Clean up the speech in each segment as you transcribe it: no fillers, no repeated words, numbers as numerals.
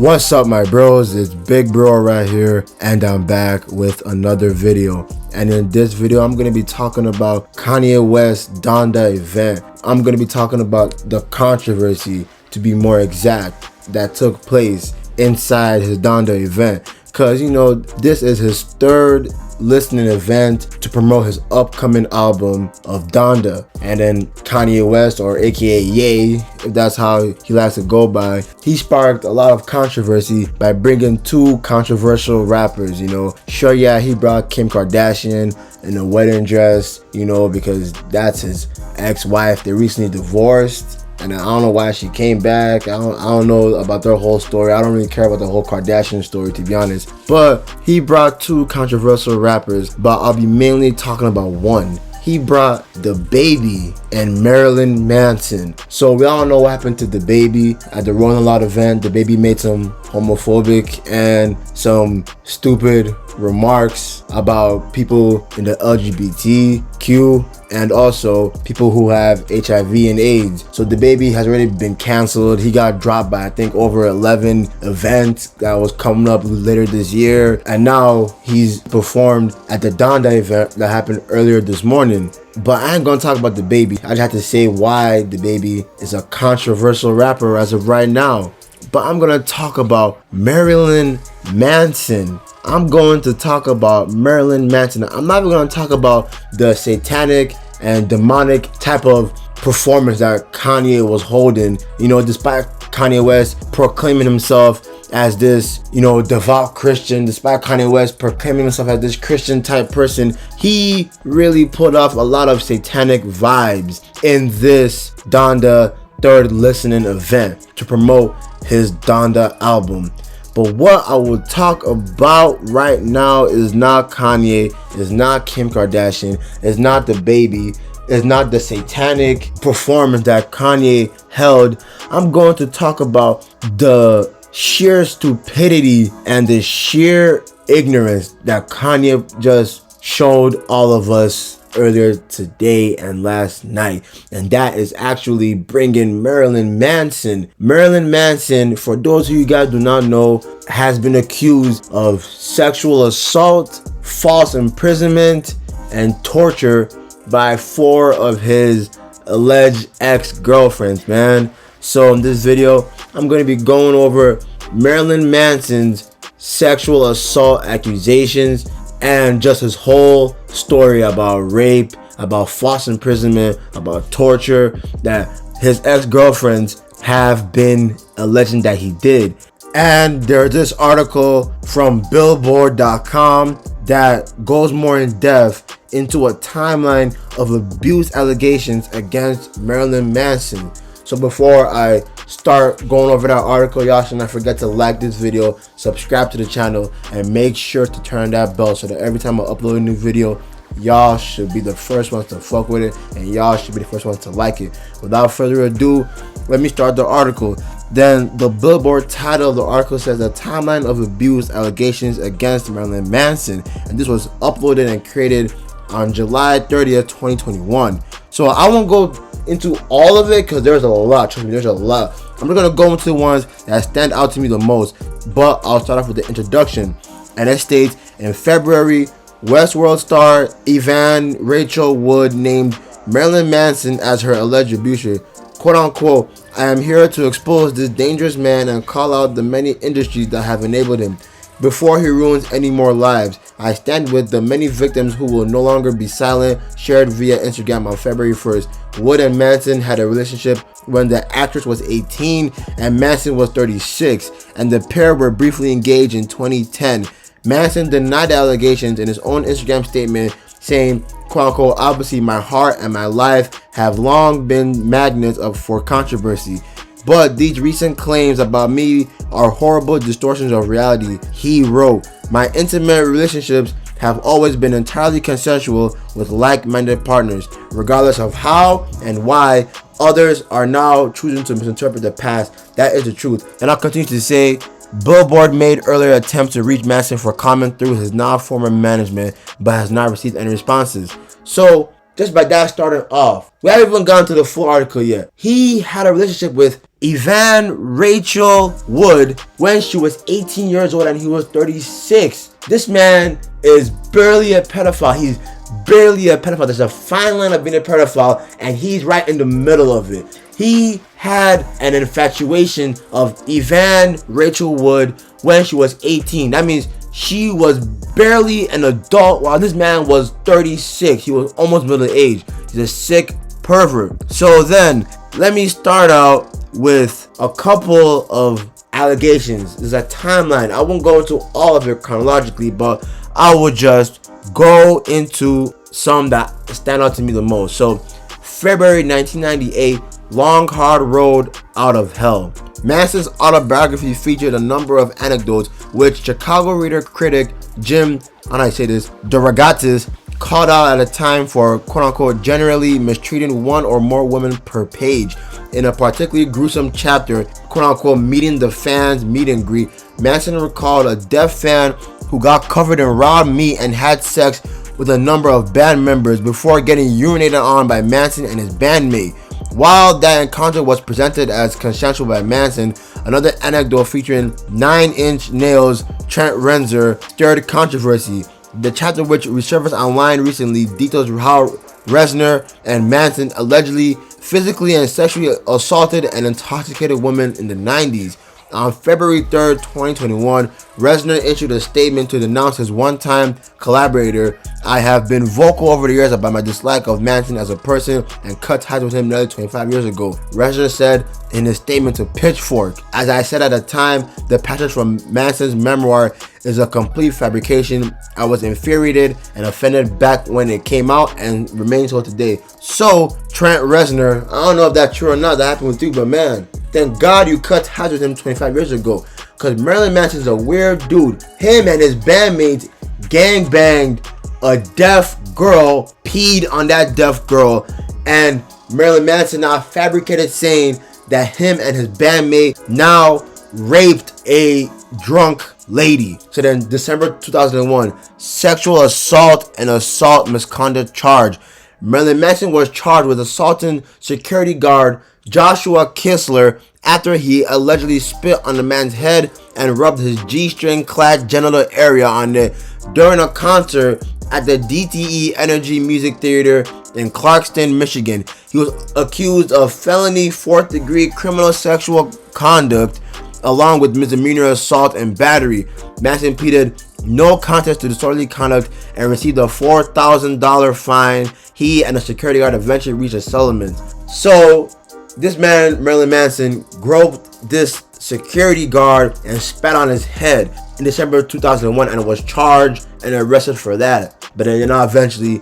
What's up, my bros? It's Big Bro right here, and I'm back with another video. And in this video, I'm going to be talking about Kanye West Donda event. I'm going to be talking about the controversy, to be more exact, that took place inside his Donda event. Because, you know, this is his third listening event to promote his upcoming album of Donda. And then Kanye West, or aka Ye, if that's how he likes to go by, he sparked a lot of controversy by bringing two controversial rappers, you know. Sure, yeah, he brought Kim Kardashian in a wedding dress, you know, because that's his ex-wife. They recently divorced. And I don't know why she came back. I don't know about their whole story. I don't really care about the whole Kardashian story, to be honest. But he brought two controversial rappers, but I'll be mainly talking about one. He brought Dababy and Marilyn Manson. So we all know what happened to Dababy at the Rolling Loud event. Dababy made some homophobic and some stupid remarks about people in the LGBTQ and also people who have HIV and AIDS. So Dababy has already been canceled. He got dropped by I think over 11 events that was coming up later this year, and now he's performed at the Donda event that happened earlier this morning. But I ain't gonna talk about Dababy. I just have to say why Dababy is a controversial rapper as of right now. But I'm gonna talk about Marilyn Manson. I'm going to talk about Marilyn Manson. I'm not even going to talk about the satanic and demonic type of performance that Kanye was holding. You know, despite Kanye West proclaiming himself as this, you know, devout Christian, despite Kanye West proclaiming himself as this Christian type person, he really put off a lot of satanic vibes in this Donda third listening event to promote his Donda album. But what I will talk about right now is not Kanye, is not Kim Kardashian, is not Dababy, is not the satanic performance that Kanye held. I'm going to talk about the sheer stupidity and the sheer ignorance that Kanye just showed all of us earlier today and last night, and that is actually bringing Marilyn Manson. Marilyn Manson, for those of you guys do not know, has been accused of sexual assault, false imprisonment, and torture by 4 of his alleged ex-girlfriends, man. So in this video, I'm going to be going over Marilyn Manson's sexual assault accusations and just his whole story about rape, about false imprisonment, about torture that his ex-girlfriends have been alleging that he did. And there's this article from Billboard.com that goes more in depth into a timeline of abuse allegations against Marilyn Manson. So before I start going over that article, y'all should not forget to like this video, subscribe to the channel, and make sure to turn that bell so that every time I upload a new video, y'all should be the first ones to fuck with it, and y'all should be the first ones to like it. Without further ado, let me start the article. Then the Billboard title of the article says the timeline of abuse allegations against Marilyn Manson, and this was uploaded and created on July 30th, 2021. So I won't go into all of it because there's a lot. Trust me, there's a lot. I'm just gonna go into the ones that stand out to me the most, but I'll start off with the introduction. And it states, in February, Westworld star Evan Rachel Wood named Marilyn Manson as her alleged abuser. Quote unquote, I am here to expose this dangerous man and call out the many industries that have enabled him. Before he ruins any more lives, I stand with the many victims who will no longer be silent, shared via Instagram on February 1st. Wood and Manson had a relationship when the actress was 18 and Manson was 36, and the pair were briefly engaged in 2010. Manson denied the allegations in his own Instagram statement, saying, quote unquote, obviously my heart and my life have long been magnets for controversy. But these recent claims about me are horrible distortions of reality. He wrote, my intimate relationships have always been entirely consensual with like-minded partners, regardless of how and why others are now choosing to misinterpret the past. That is the truth. And I'll continue to say, Billboard made earlier attempts to reach Manson for comment through his now former management, but has not received any responses. So just by that starting off. We haven't even gone to the full article yet. He had a relationship with Yvonne Rachel Wood when she was 18 years old and he was 36. This man is barely a pedophile. He's barely a pedophile. There's a fine line of being a pedophile, and he's right in the middle of it. He had an infatuation of Yvonne Rachel Wood when she was 18. That means she was barely an adult while this man was 36. He was almost middle aged. He's a sick pervert. So then, let me start out with a couple of allegations. There's a timeline. I won't go into all of it chronologically, but I will just go into some that stand out to me the most. So, February 1998, Long Hard Road Out of Hell. Manson's autobiography featured a number of anecdotes which Chicago Reader critic Jim, DeRogatis, called out at a time for quote-unquote generally mistreating one or more women per page. In a particularly gruesome chapter, quote-unquote meeting the fans meet and greet, Manson recalled a deaf fan who got covered in raw meat and had sex with a number of band members before getting urinated on by Manson and his bandmate. While that encounter was presented as consensual by Manson, another anecdote featuring 9-inch nails Trent Reznor stirred controversy. The chapter, which resurfaced online recently, details how Reznor and Manson allegedly physically and sexually assaulted an intoxicated woman in the 90s. On February 3rd, 2021, Reznor issued a statement to denounce his one-time collaborator. I have been vocal over the years about my dislike of Manson as a person and cut ties with him nearly 25 years ago. Reznor said in his statement to Pitchfork, as I said at the time, the passage from Manson's memoir is a complete fabrication. I was infuriated and offended back when it came out and remains so today. So, Trent Reznor, I don't know if that's true or not, that happened with you, but man, thank God you cut ties with him 25 years ago. Because Marilyn Manson's a weird dude. Him and his bandmates gangbanged a deaf girl, peed on that deaf girl, and Marilyn Manson now fabricated saying that him and his bandmate now raped a drunk lady. So then December 2001, sexual assault and assault misconduct charge. Marilyn Manson was charged with assaulting security guard Joshua Kistler after he allegedly spit on the man's head and rubbed his G-string clad genital area on it during a concert at the DTE Energy Music Theater in Clarkston, Michigan. He was accused of felony 4th degree criminal sexual conduct along with misdemeanor assault and battery. Manson pleaded no contest to disorderly conduct and received a $4,000 fine. He and the security guard eventually reached a settlement. So this man, Marilyn Manson, groped this security guard and spat on his head in December 2001 and was charged and arrested for that. But then eventually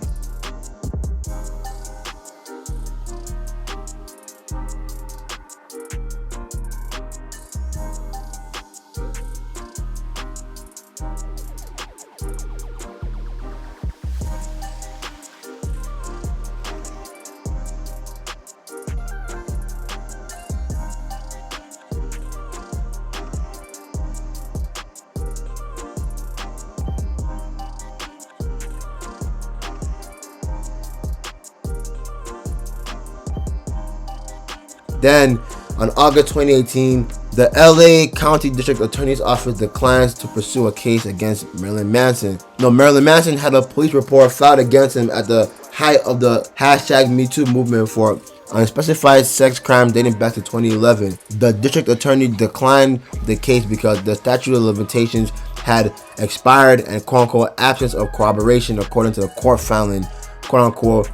Then, on August 2018, the LA County District Attorney's Office declines to pursue a case against Marilyn Manson. No, Marilyn Manson had a police report filed against him at the height of the #MeToo movement for unspecified sex crimes dating back to 2011. The district attorney declined the case because the statute of limitations had expired and quote-unquote absence of corroboration according to the court filing. Quote-unquote,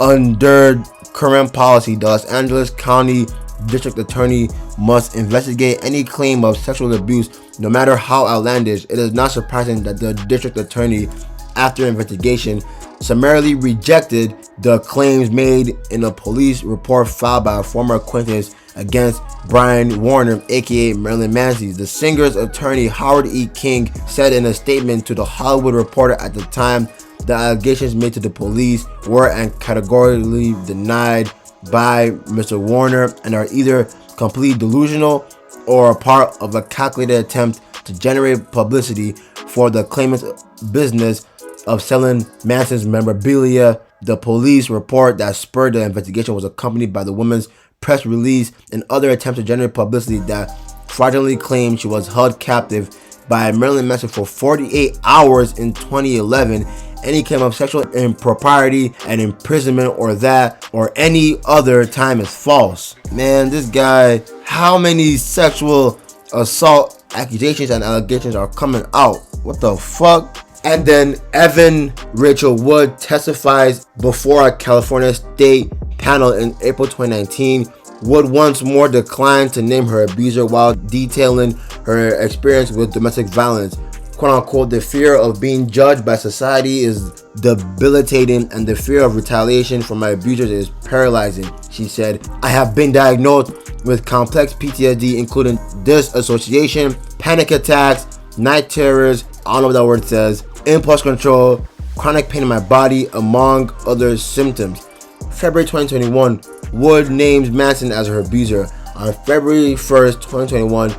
under current policy, the Los Angeles County District Attorney must investigate any claim of sexual abuse, no matter how outlandish. It is not surprising that the District Attorney, after investigation, summarily rejected the claims made in a police report filed by a former acquaintance against Brian Warner, aka Marilyn Manson. The singer's attorney, Howard E. King, said in a statement to The Hollywood Reporter at the time, the allegations made to the police were and categorically denied by Mr. Warner and are either completely delusional or a part of a calculated attempt to generate publicity for the claimant's business of selling Manson's memorabilia The police report that spurred the investigation was accompanied by the woman's press release and other attempts to generate publicity that fraudulently claimed she was held captive by Marilyn Manson for 48 hours in 2011. Any claim of sexual impropriety and imprisonment or any other time is false. Man, this guy, how many sexual assault accusations and allegations are coming out? What the fuck? And then Evan Rachel Wood testifies before a California state panel in April 2019. Wood once more declined to name her abuser while detailing her experience with domestic violence. Quote unquote, the fear of being judged by society is debilitating and the fear of retaliation from my abusers is paralyzing, she said. I have been diagnosed with complex PTSD, including dissociation, panic attacks, night terrors, I don't know what that word says, impulse control, chronic pain in my body, among other symptoms. February 2021, Wood names Manson as her abuser. On February 1st, 2021,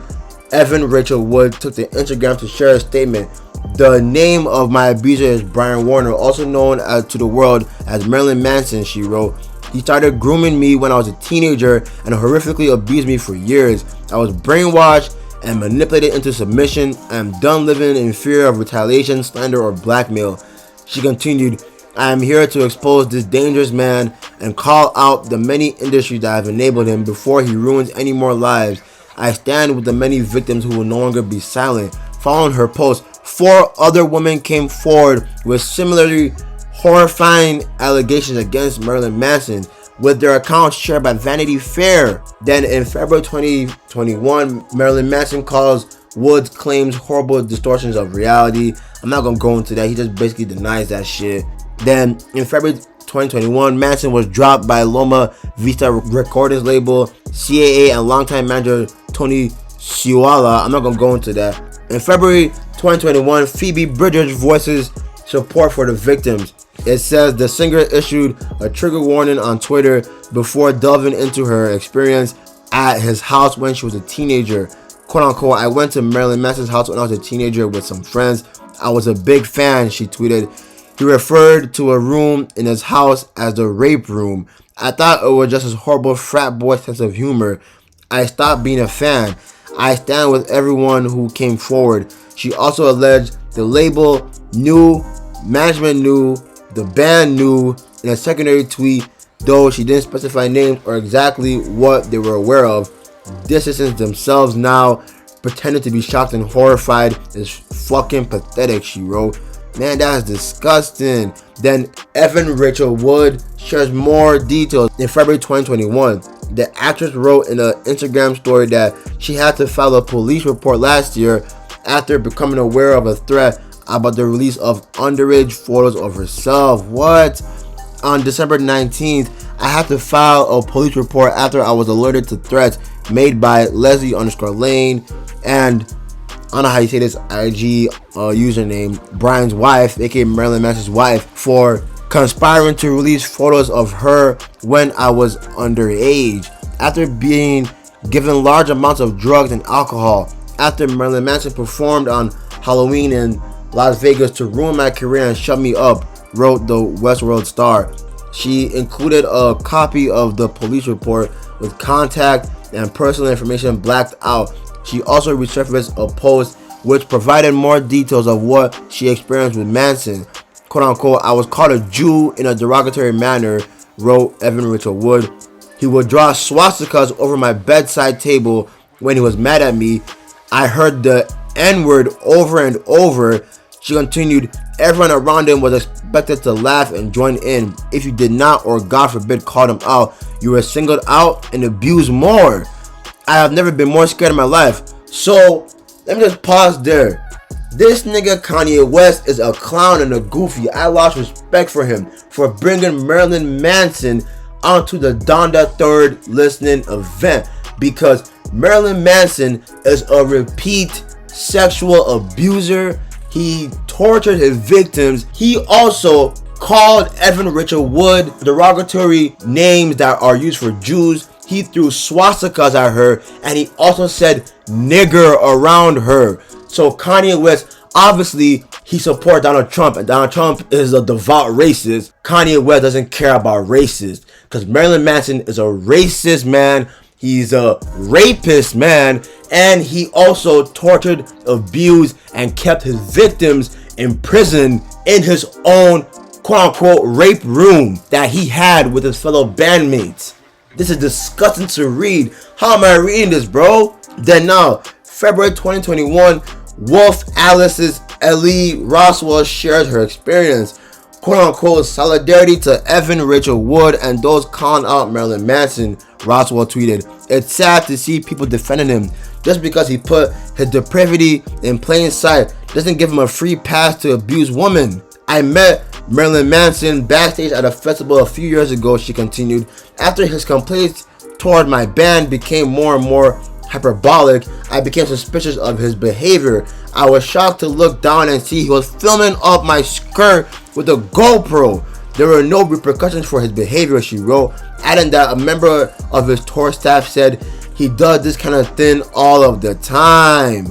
Evan Rachel Wood took to Instagram to share a statement. The name of my abuser is Brian Warner, also known to the world as Marilyn Manson, she wrote. He started grooming me when I was a teenager and horrifically abused me for years. I was brainwashed and manipulated into submission. I am done living in fear of retaliation, slander, or blackmail. She continued, I am here to expose this dangerous man and call out the many industries that have enabled him before he ruins any more lives. I stand with the many victims who will no longer be silent. Following her post, 4 other women came forward with similarly horrifying allegations against Marilyn Manson, with their accounts shared by Vanity Fair. Then in February 2021, Marilyn Manson calls Wood's claims horrible distortions of reality. I'm not gonna go into that, he just basically denies that shit. Then in February 2021, Manson was dropped by Loma Vista Recordings label, CAA, and longtime manager Tony Siwala. I'm not gonna go into that. In February 2021, Phoebe Bridgers voices support for the victims. It says the singer issued a trigger warning on Twitter before delving into her experience at his house when she was a teenager. Quote unquote, I went to Marilyn Manson's house when I was a teenager with some friends. I was a big fan, she tweeted. He referred to a room in his house as the rape room. I thought it was just his horrible frat boy sense of humor. I stopped being a fan. I stand with everyone who came forward. She also alleged the label knew, management knew, the band knew in a secondary tweet, though she didn't specify names or exactly what they were aware of. Dissidents themselves now pretended to be shocked and horrified is fucking pathetic, she wrote. Man, that's disgusting. Then Evan Rachel Wood shares more details. In February 2021, the actress wrote in an Instagram story that she had to file a police report last year after becoming aware of a threat about the release of underage photos of herself. What? On December 19th, I had to file a police report after I was alerted to threats made by Leslie_Lane and I don't know how you say this IG username, Brian's wife, aka Marilyn Manson's wife, for conspiring to release photos of her when I was underage. After being given large amounts of drugs and alcohol, after Marilyn Manson performed on Halloween in Las Vegas to ruin my career and shut me up, wrote the Westworld Star. She included a copy of the police report with contact and personal information blacked out. She also resurfaced a post which provided more details of what she experienced with Manson. Quote unquote, I was called a Jew in a derogatory manner, wrote Evan Rachel Wood. He would draw swastikas over my bedside table when he was mad at me. I heard the N-word over and over. She continued, everyone around him was expected to laugh and join in. If you did not, or God forbid, called him out, you were singled out and abused more. I have never been more scared in my life. So, let me just pause there. This nigga Kanye West is a clown and a goofy. I lost respect for him for bringing Marilyn Manson onto the Donda 3rd listening event, because Marilyn Manson is a repeat sexual abuser. He tortured his victims. He also called Evan Rachel Wood derogatory names that are used for Jews. He threw swastikas at her, and he also said nigger around her. So Kanye West, Obviously, he supports Donald Trump, and Donald Trump is a devout racist. Kanye West doesn't care about racists, because Marilyn Manson is a racist man. He's a rapist man, and he also tortured, abused, and kept his victims imprisoned in his own quote-unquote rape room that he had with his fellow bandmates. This is disgusting to read. How am I reading this, bro? Then now, February 2021, Wolf Alice's Ellie Roswell shares her experience. Quote-unquote solidarity to Evan Rachel Wood and those calling out Marilyn Manson, Roswell tweeted. It's sad to see people defending him. Just because he put his depravity in plain sight doesn't give him a free pass to abuse women. I met Marilyn Manson backstage at a festival a few years ago, she continued. After his complaints toward my band became more and more hyperbolic, I became suspicious of his behavior. I was shocked to look down and see he was filming up my skirt with a GoPro. There were no repercussions for his behavior, she wrote, adding that a member of his tour staff said he does this kind of thing all of the time.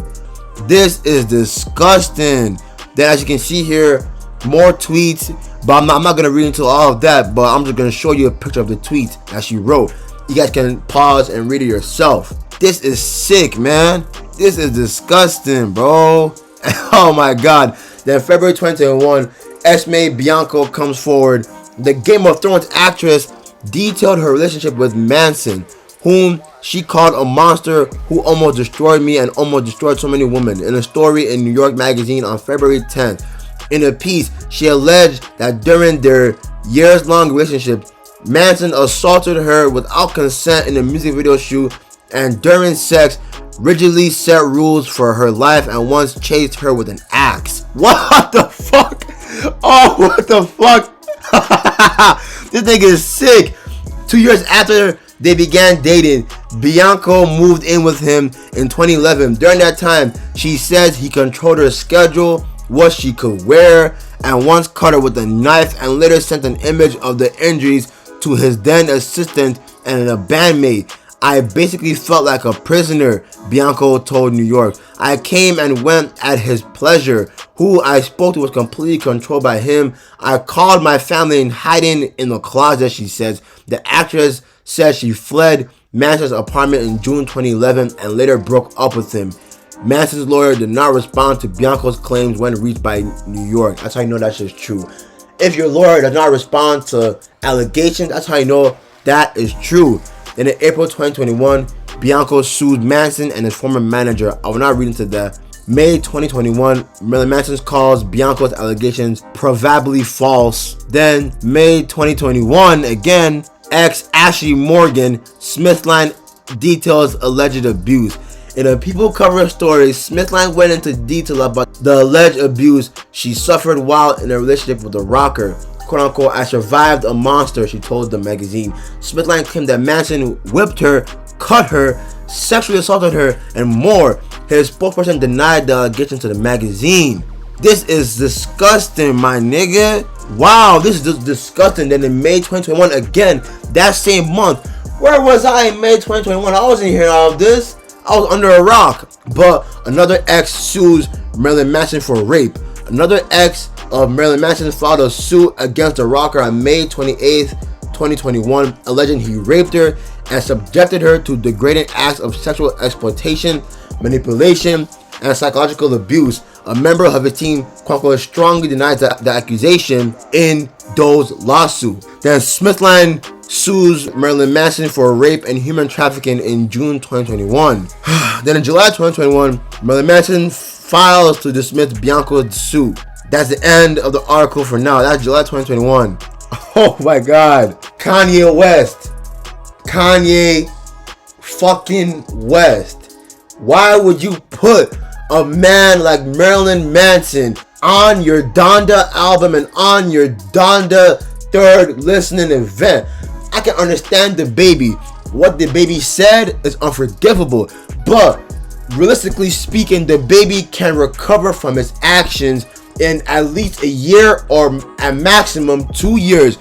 This is disgusting. Then as you can see here, more tweets, but I'm not going to read into all of that, but I'm just going to show you a picture of the tweet that she wrote. You guys can pause and read it yourself. This is sick, man. This is disgusting, bro. Oh my god. Then February 2021, Esme Bianco comes forward. The Game of Thrones actress detailed her relationship with Manson, whom she called a monster who almost destroyed me and almost destroyed so many women, in a story in New York Magazine on February 10th. In a piece, she alleged that during their years-long relationship, Manson assaulted her without consent in a music video shoot, and during sex, rigidly set rules for her life and once chased her with an axe. What the fuck? Oh, what the fuck? This nigga is sick. 2 years after they began dating, Bianco moved in with him in 2011. During that time, she says he controlled her schedule, what she could wear, and once cut her with a knife, and later sent an image of the injuries to his then assistant and a bandmate. I basically felt like a prisoner, Bianco told New York. I came and went at his pleasure. Who I spoke to was completely controlled by him. I called my family in hiding in the closet, she says. The actress said she fled Manson's apartment in June 2011 and later broke up with him. Manson's lawyer did not respond to Bianco's claims when reached by New York. That's how you know that shit's true. If your lawyer does not respond to allegations, that's how you know that is true. Then in April 2021, Bianco sued Manson and his former manager. I will not read into that. May 2021, Marilyn Manson calls Bianco's allegations probably false. Then May 2021, again, ex Ashley Morgan, Smithline details alleged abuse. In a People cover story, Smithline went into detail about the alleged abuse she suffered while in a relationship with a rocker. Quote unquote, I survived a monster, she told the magazine. Smithline claimed that Manson whipped her, cut her, sexually assaulted her, and more. His spokesperson denied the allegation to the magazine. This is disgusting, my nigga. Wow, this is just disgusting. Then in May 2021, again, that same month, where was I in May 2021? I wasn't hearing all of this. I was under a rock. But another ex sues Marilyn Manson for rape. Another ex of Marilyn Manson filed a suit against the rocker on May 28th, 2021, alleging he raped her and subjected her to degrading acts of sexual exploitation, manipulation, and psychological abuse. A member of his team, quote, strongly denies the accusation in those lawsuits. Then Smithline sues Marilyn Manson for rape and human trafficking in June 2021. Then in July 2021, Marilyn Manson files to dismiss Bianco's suit. That's the end of the article for now. That's July 2021. Oh my god. Kanye West. Kanye fucking West. Why would you put a man like Marilyn Manson on your Donda album and on your Donda third listening event? I can understand Dababy. What Dababy said is unforgivable, but realistically speaking, Dababy can recover from his actions in at least a year or at maximum 2 years.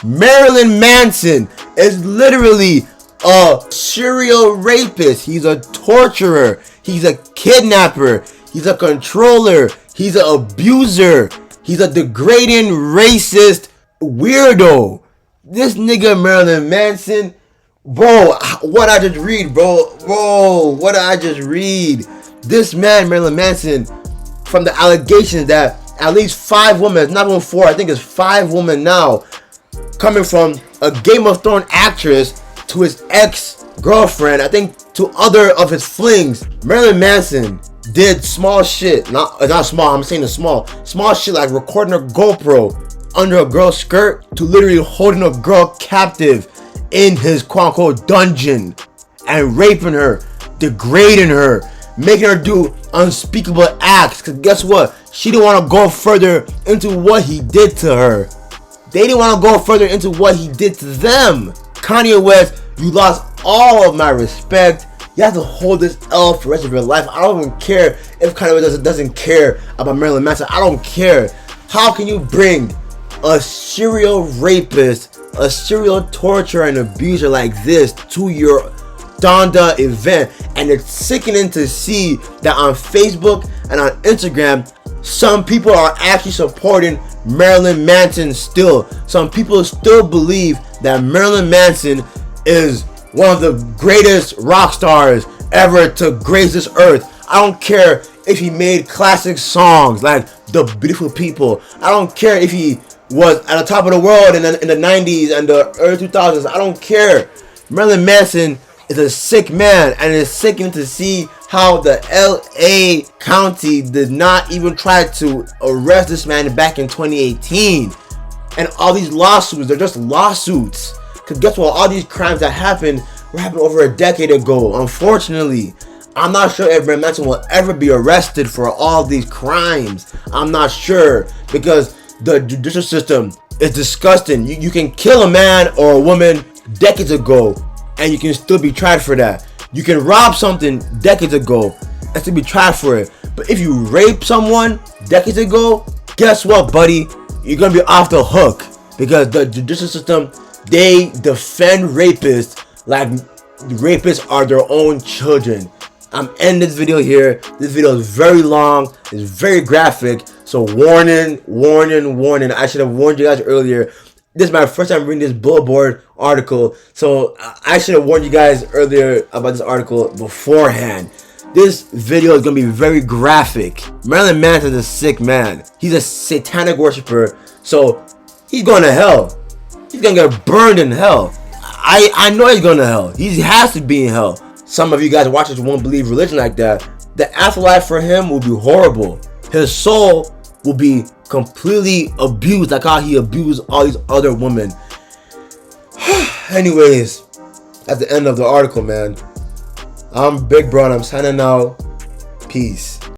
Marilyn Manson is literally a serial rapist. He's a torturer. He's a kidnapper. He's a controller. He's an abuser. He's a degrading, racist weirdo. This nigga Marilyn Manson, bro, what I just read, bro, what I just read. This man, Marilyn Manson, from the allegations that at least 5 women, not even 4, I think it's 5 women now, coming from a Game of Thrones actress to his ex-girlfriend, I think to other of his flings. Marilyn Manson did small shit, not small, I'm saying small shit like recording a GoPro under a girl's skirt to literally holding a girl captive in his quote-unquote dungeon and raping her, degrading her, making her do unspeakable acts. Because guess what? She didn't want to go further into what he did to her. They didn't want to go further into what he did to them. Kanye West, you lost all of my respect. You have to hold this L for the rest of your life. I don't even care if Kanye West doesn't care about Marilyn Manson. I don't care. How can you bring a serial rapist, a serial torturer and abuser like this to your Donda event? And it's sickening to see that on Facebook and on Instagram, some people are actually supporting Marilyn Manson still. Some people still believe that Marilyn Manson is one of the greatest rock stars ever to grace this earth. I don't care if he made classic songs like The Beautiful People. I don't care if he was at the top of the world in the 90s and the early 2000s. I don't care. Marilyn Manson is a sick man, and it's sickening to see how the LA County did not even try to arrest this man back in 2018. And all these lawsuits, they're just lawsuits. Because guess what? All these crimes that happened were happened over a decade ago. Unfortunately, I'm not sure if Marilyn Manson will ever be arrested for all these crimes. I'm not sure, because the judicial system is disgusting. You can kill a man or a woman decades ago and you can still be tried for that. You can rob something decades ago and still be tried for it. But if you rape someone decades ago, guess what, buddy? You're gonna be off the hook, because the judicial system, they defend rapists like rapists are their own children. I'm ending this video here. This video is very long. It's very graphic. So warning. I should have warned you guys earlier. This is my first time reading this Billboard article. So I should have warned you guys earlier about this article beforehand. This video is going to be very graphic. Marilyn Manson is a sick man. He's a satanic worshiper. So he's going to hell. He's going to get burned in hell. I know he's going to hell. He has to be in hell. Some of you guys watching won't believe religion like that. The afterlife for him will be horrible. His soul will be completely abused, like how he abused all these other women. Anyways, that's the end of the article, man. I'm Big Bro and I'm signing out. Peace.